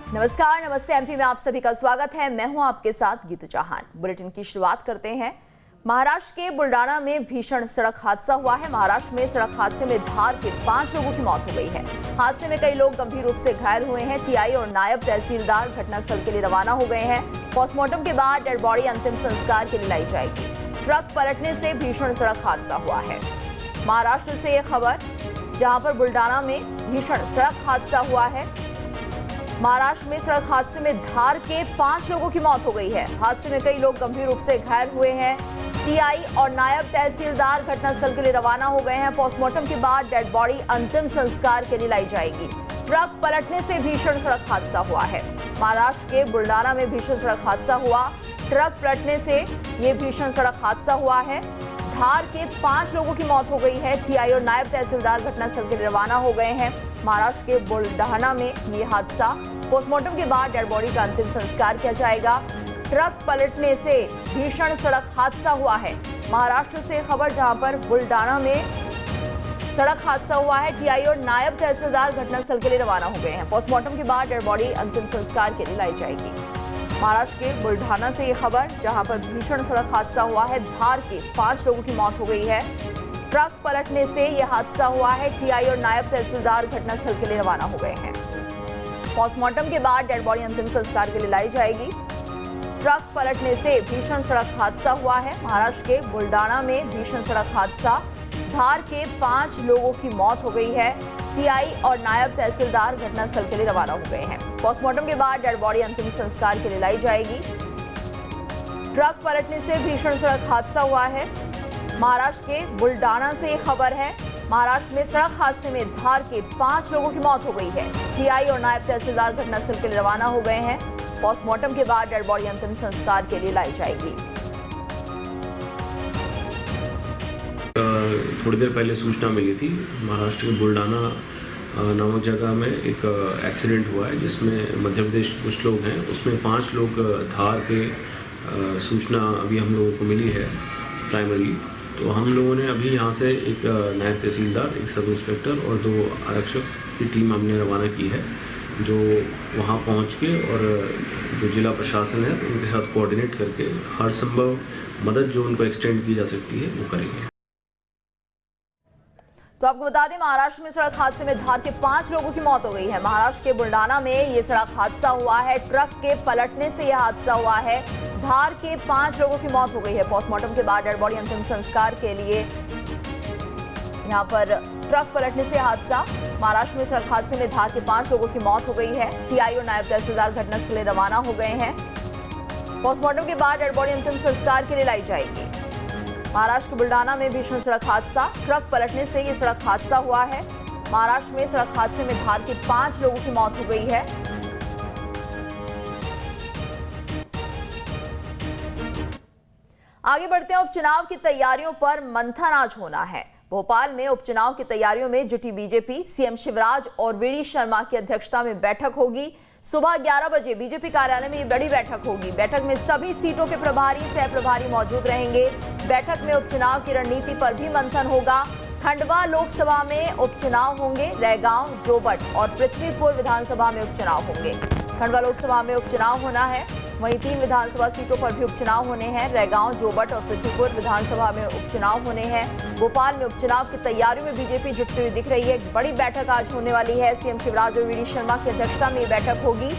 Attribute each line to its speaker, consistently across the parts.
Speaker 1: नमस्कार, नमस्ते एमपी में आप सभी का स्वागत है। मैं हूं आपके साथ गीतू चौहान। बुलेटिन की शुरुआत करते हैं। महाराष्ट्र के बुल्डाना में भीषण सड़क हादसा हुआ है। महाराष्ट्र में सड़क हादसे में धार के 5 लोगों की मौत हो गई है। हादसे में कई लोग गंभीर रूप से घायल हुए हैं। टीआई और नायब तहसीलदार घटनास्थल के लिए रवाना हो गए हैं। पोस्टमार्टम के बाद डेड बॉडी अंतिम संस्कार के लिए लाई जाएगी। ट्रक पलटने से भीषण सड़क हादसा हुआ है। महाराष्ट्र से ये खबर, जहां पर बुल्डाना में भीषण सड़क हादसा हुआ है। महाराष्ट्र में सड़क हादसे में धार के 5 लोगों की मौत हो गई है। हादसे में कई लोग गंभीर रूप से घायल हुए हैं। टीआई और नायब तहसीलदार घटनास्थल के लिए रवाना हो गए हैं। पोस्टमार्टम के बाद डेड बॉडी अंतिम संस्कार के लिए लाई जाएगी। ट्रक पलटने से भीषण सड़क हादसा हुआ है। महाराष्ट्र के बुल्डाना में भीषण सड़क हादसा हुआ। ट्रक पलटने से ये भीषण सड़क हादसा हुआ है। धार के 5 लोगों की मौत हो गई है। टीआई और नायब तहसीलदार घटनास्थल के लिए रवाना हो गए हैं। महाराष्ट्र के बुल्डाना में ये हादसा, पोस्टमार्टम के बाद डेड बॉडी का अंतिम संस्कार किया जाएगा। ट्रक पलटने से भीषण सड़क हादसा हुआ है। महाराष्ट्र से खबर, जहां पर बुल्डाना में सड़क हादसा हुआ है। टीआई और नायब तहसीलदार घटनास्थल के लिए रवाना हो गए हैं। पोस्टमार्टम के बाद डेड बॉडी अंतिम संस्कार के लिए लाई जाएगी। महाराष्ट्र के बुल्डाना से ये खबर, जहां पर भीषण सड़क हादसा हुआ है। धार के 5 लोगों की मौत हो गई है। ट्रक पलटने से यह हादसा हुआ है। टीआई और नायब तहसीलदार घटनास्थल के लिए रवाना हो गए हैं। पोस्टमार्टम के बाद डेड बॉडी अंतिम संस्कार के लिए लाई जाएगी। ट्रक पलटने से भीषण सड़क हादसा हुआ है। महाराष्ट्र के बुल्डाना में भीषण सड़क हादसा, धार के 5 लोगों की मौत हो गई है। टीआई और नायब तहसीलदार घटनास्थल के लिए रवाना हो गए हैं। पोस्टमार्टम के बाद डेड बॉडी अंतिम संस्कार के लिए लाई जाएगी। ट्रक पलटने से भीषण सड़क हादसा हुआ है। महाराष्ट्र के बुल्डाना से ये खबर है। महाराष्ट्र में सड़क हादसे में धार के 5 लोगों की मौत हो गई है। टीआई और नायब तहसीलदार घटनास्थल के लिए रवाना हो गए हैं। पोस्टमार्टम के बाद डेड बॉडी अंतिम संस्कार के लिए लाई जाएगी।
Speaker 2: थोड़ी देर पहले सूचना मिली थी, महाराष्ट्र के बुल्डाना नामक जगह में एक एक्सीडेंट हुआ है, जिसमें मध्य प्रदेश के कुछ लोग हैं, उसमें 5 लोग धार के सूचना अभी हम लोगों को मिली है प्राइमरी। तो हम लोगों ने अभी यहाँ से एक नायब तहसीलदार, एक सब इंस्पेक्टर और 2 आरक्षक की टीम हमने रवाना की है, जो वहाँ पहुँच के और जो जिला प्रशासन है उनके साथ कोऑर्डिनेट करके हर संभव मदद जो उनको एक्सटेंड की जा सकती है वो करेंगे।
Speaker 1: तो आपको बता दें, महाराष्ट्र में सड़क हादसे में धार के 5 लोगों की मौत हो गई है। महाराष्ट्र के बुल्डाना में ये सड़क हादसा हुआ है। ट्रक के पलटने से यह हादसा हुआ है। धार के 5 लोगों की मौत हो गई है। पोस्टमार्टम के बाद डेड बॉडी अंतिम संस्कार के लिए यहाँ पर ट्रक पलटने से हादसा। महाराष्ट्र में सड़क हादसे में धार के 5 लोगों की मौत हो गई है। टीआई और नायब तहसीलदार घटनास्थल के लिए रवाना हो गए हैं। पोस्टमार्टम के बाद डेड बॉडी अंतिम संस्कार के लिए लाई जाएगी। महाराष्ट्र के बुल्डाना में भीषण सड़क हादसा, ट्रक पलटने से ये सड़क हादसा हुआ है। महाराष्ट्र में सड़क हादसे में धार के 5 लोगों की मौत हो गई है। आगे बढ़ते हैं। उपचुनाव की तैयारियों पर मंथन आज होना है। भोपाल में उपचुनाव की तैयारियों में जुटी बीजेपी, सीएम शिवराज और वीडी शर्मा की अध्यक्षता में बैठक होगी। सुबह 11 बजे बीजेपी कार्यालय में ये बड़ी बैठक होगी। बैठक में सभी सीटों के प्रभारी, सह प्रभारी मौजूद रहेंगे। बैठक में उपचुनाव की रणनीति पर भी मंथन होगा। खंडवा लोकसभा में उपचुनाव होंगे। रैगांव, जोबट और पृथ्वीपुर विधानसभा में उपचुनाव होंगे। खंडवा लोकसभा में उपचुनाव होना है, वहीं 3 विधानसभा सीटों पर भी उपचुनाव होने हैं। रैगांव, जोबट और पृथ्वीपुर विधानसभा में उपचुनाव होने हैं। भोपाल में उपचुनाव की तैयारियों में बीजेपी जुटती हुई दिख रही है। एक बड़ी बैठक आज होने वाली है। सीएम शिवराज और वीडी शर्मा की अध्यक्षता में ये बैठक होगी।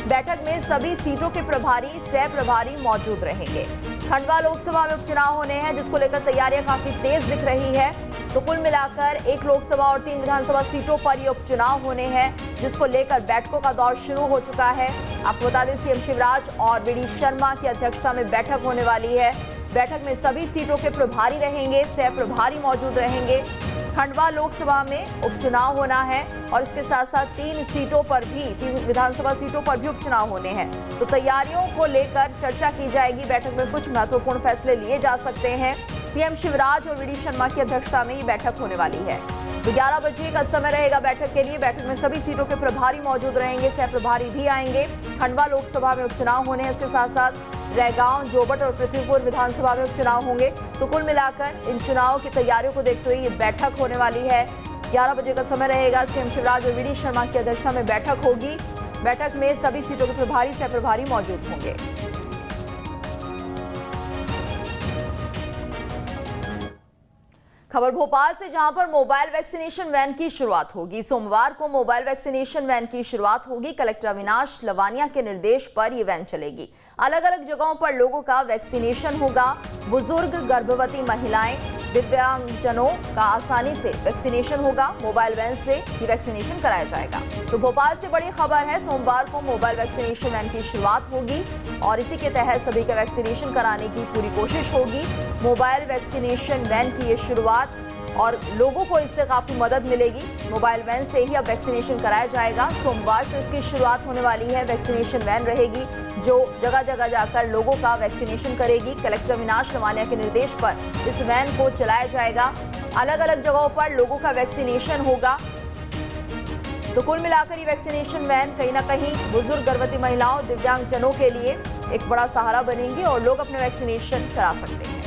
Speaker 1: बैठक में सभी सीटों के प्रभारी, सह प्रभारी मौजूद रहेंगे। खंडवा लोकसभा में उपचुनाव होने हैं, जिसको लेकर तैयारियां काफी तेज दिख रही है। तो कुल मिलाकर 1 लोकसभा और 3 विधानसभा सीटों पर ये उपचुनाव होने हैं, जिसको लेकर बैठकों का दौर शुरू हो चुका है। आपको बता दें, सीएम शिवराज और वीडी शर्मा की अध्यक्षता में बैठक होने वाली है। बैठक में सभी सीटों के प्रभारी रहेंगे, सह प्रभारी मौजूद रहेंगे। खंडवा लोकसभा में उपचुनाव होना है और इसके साथ साथ 3 सीटों पर भी, 3 विधानसभा सीटों पर भी उपचुनाव होने हैं। तो तैयारियों को लेकर चर्चा की जाएगी। बैठक में कुछ महत्वपूर्ण फैसले लिए जा सकते हैं। सीएम शिवराज और वीडी शर्मा की अध्यक्षता में ये बैठक होने वाली है। तो 11 बजे का समय रहेगा बैठक के लिए। बैठक में सभी सीटों के प्रभारी मौजूद रहेंगे, सह प्रभारी भी आएंगे। खंडवा लोकसभा में उपचुनाव होने हैं, इसके साथ साथ रैगांव, जोबट और पृथ्वीपुर विधानसभा में उपचुनाव होंगे। तो कुल मिलाकर इन चुनाव की तैयारियों को देखते हुए ये बैठक होने वाली है। 11 बजे का समय रहेगा। सीएम शिवराज और वीडी शर्मा की अध्यक्षता में बैठक होगी। बैठक में सभी सीटों के प्रभारी सह प्रभारी मौजूद होंगे। खबर भोपाल से, जहां पर मोबाइल वैक्सीनेशन वैन की शुरुआत होगी। सोमवार को मोबाइल वैक्सीनेशन वैन की शुरुआत होगी। कलेक्टर अविनाश लवानिया के निर्देश पर यह वैन चलेगी। अलग अलग जगहों पर लोगों का वैक्सीनेशन होगा। बुजुर्ग, गर्भवती महिलाएं, दिव्यांगजनों का आसानी से वैक्सीनेशन होगा। मोबाइल वैन से ये वैक्सीनेशन कराया जाएगा। तो भोपाल से बड़ी खबर है, सोमवार को मोबाइल वैक्सीनेशन वैन की शुरुआत होगी और इसी के तहत सभी का वैक्सीनेशन कराने की पूरी कोशिश होगी। मोबाइल वैक्सीनेशन वैन की ये शुरुआत और लोगों को इससे काफी मदद मिलेगी। मोबाइल वैन से ही अब वैक्सीनेशन कराया जाएगा। सोमवार से इसकी शुरुआत होने वाली है। वैक्सीनेशन वैन रहेगी जो जगह जगह जाकर लोगों का वैक्सीनेशन करेगी। कलेक्टर अविनाश लवानिया के निर्देश पर इस वैन को चलाया जाएगा। अलग अलग जगहों पर लोगों का वैक्सीनेशन होगा। तो कुल मिलाकर ये वैक्सीनेशन वैन कहीं ना कहीं बुजुर्ग, गर्भवती महिलाओं, दिव्यांगजनों के लिए एक बड़ा सहारा बनेंगी और लोग अपने वैक्सीनेशन करा सकते हैं।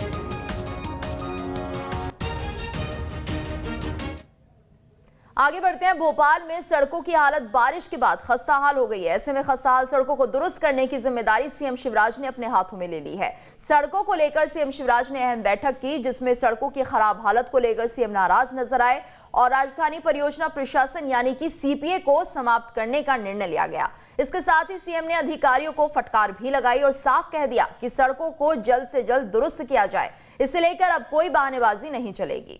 Speaker 1: आगे बढ़ते हैं। भोपाल में सड़कों की हालत बारिश के बाद खस्ताहाल हो गई है। ऐसे में खस्ताहाल सड़कों को दुरुस्त करने की जिम्मेदारी सीएम शिवराज ने अपने हाथों में ले ली है। सड़कों को लेकर सीएम शिवराज ने अहम बैठक की, जिसमें सड़कों की खराब हालत को लेकर सीएम नाराज नजर आए और राजधानी परियोजना प्रशासन यानी कि सीपीए को समाप्त करने का निर्णय लिया गया। इसके साथ ही सीएम ने अधिकारियों को फटकार भी लगाई और साफ कह दिया कि सड़कों को जल्द से जल्द दुरुस्त किया जाए। इसे लेकर अब कोई बहानेबाजी नहीं चलेगी।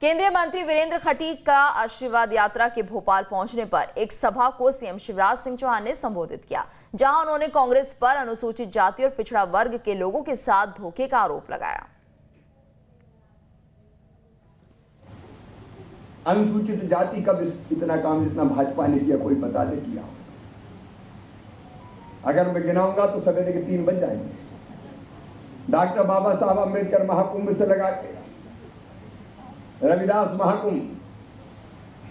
Speaker 1: केंद्रीय मंत्री वीरेंद्र खटीक का आशीर्वाद यात्रा के भोपाल पहुंचने पर एक सभा को सीएम शिवराज सिंह चौहान ने संबोधित किया, जहां उन्होंने कांग्रेस पर अनुसूचित जाति और पिछड़ा वर्ग के लोगों के साथ धोखे का आरोप लगाया।
Speaker 3: अनुसूचित जाति का इतना काम जितना भाजपा ने किया कोई पता नहीं किया। अगर मैं गिनाऊंगा तो सवेरे के 3 बज जाएंगे। डॉक्टर बाबा साहब अम्बेडकर महाकुंभ से लगा के रविदास महाकुंभ,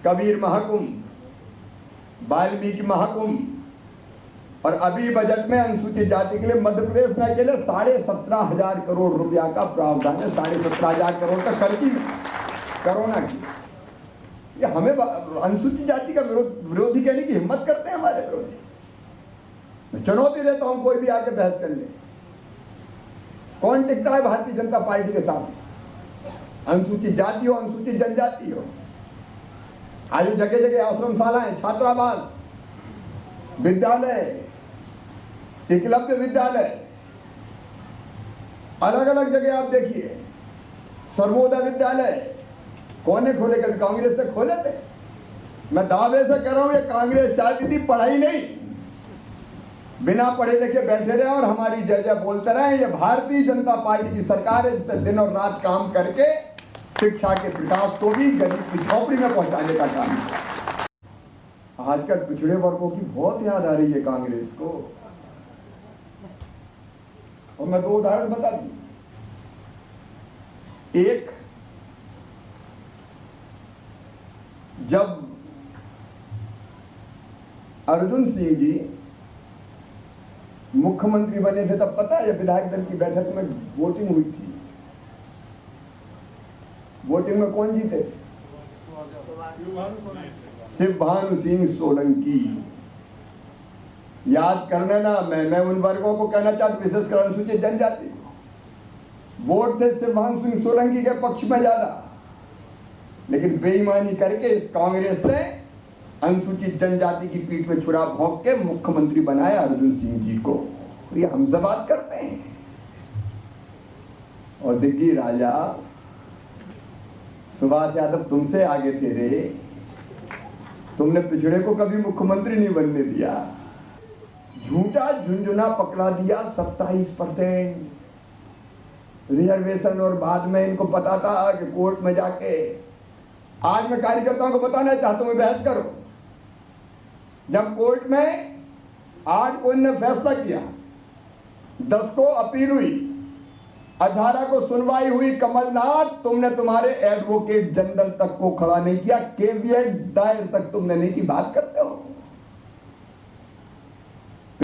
Speaker 3: कबीर महाकुंभ, वाल्मीकि महाकुंभ और अभी बजट में अनुसूचित जाति के लिए मध्य प्रदेश में अकेले 17,500 करोड़ रुपया का प्रावधान है। 17,500 करोड़ का खर्ची कोरोना की। ये हमें अनुसूचित जाति का विरोधी कहने की हिम्मत करते हैं हमारे विरोधी। मैं चुनौती देता हूं, कोई भी आके बहस कर ले। कौन टिकता है भारतीय जनता पार्टी के साथ? अनुसूचित जाति हो, अनुसूचित जनजाति हो। आज जगह जगह आश्रमशालाएं, छात्रावास, विद्यालय, एकलव्य विद्यालय, अलग अलग जगह आप देखिए। सर्वोदय विद्यालय कौन खोले? कभी कांग्रेस से खोले थे? मैं दावे से कह रहा हूं ये कांग्रेस चाहती थी पढ़ाई नहीं, बिना पढ़े लिखे बैठे रहे और हमारी जय जय बोलते रहे। ये भारतीय जनता पार्टी की सरकार है जिससे दिन और रात काम करके शिक्षा के विकास को भी गरीब की झोपड़ी में पहुंचाने का काम किया। आजकल पिछड़े वर्गों की बहुत याद आ रही है कांग्रेस को। और मैं 2 उदाहरण बता दूं। एक, जब अर्जुन सिंह जी मुख्यमंत्री बने थे तब पता है विधायक दल की बैठक में वोटिंग हुई थी। वोटिंग में कौन जीते? शिवभानु सिंह सोलंकी। याद करने ना, मैं उन वर्गों को कहना चाहता हूं, विशेषकर अनुसूचित जनजाति, वोट थे शिवभानु सिंह सोलंकी के पक्ष में ज्यादा, लेकिन बेईमानी करके इस कांग्रेस ने अनुसूचित जनजाति की पीठ में छुरा भोंक के मुख्यमंत्री बनाया अर्जुन सिंह जी को। ये हमसे बात करते हैं। और दिग्गी राजा सुभाष यादव तुमसे आगे थे रे। तुमने पिछड़े को कभी मुख्यमंत्री नहीं बनने दिया। झूठा झुंझुना पकड़ा दिया 27% रिजर्वेशन, और बाद में इनको पता था कि कोर्ट में जाके, आज मैं कार्यकर्ताओं को बताना चाहता हूं, बहस करो। जब कोर्ट में 8 को इन्होंने फैसला किया, 10 को अपील हुई, 18 को सुनवाई हुई, कमलनाथ तुमने तुम्हारे एडवोकेट जनरल तक को खड़ा नहीं किया, केवीएट दायर तक तुमने नहीं की। बात करते हो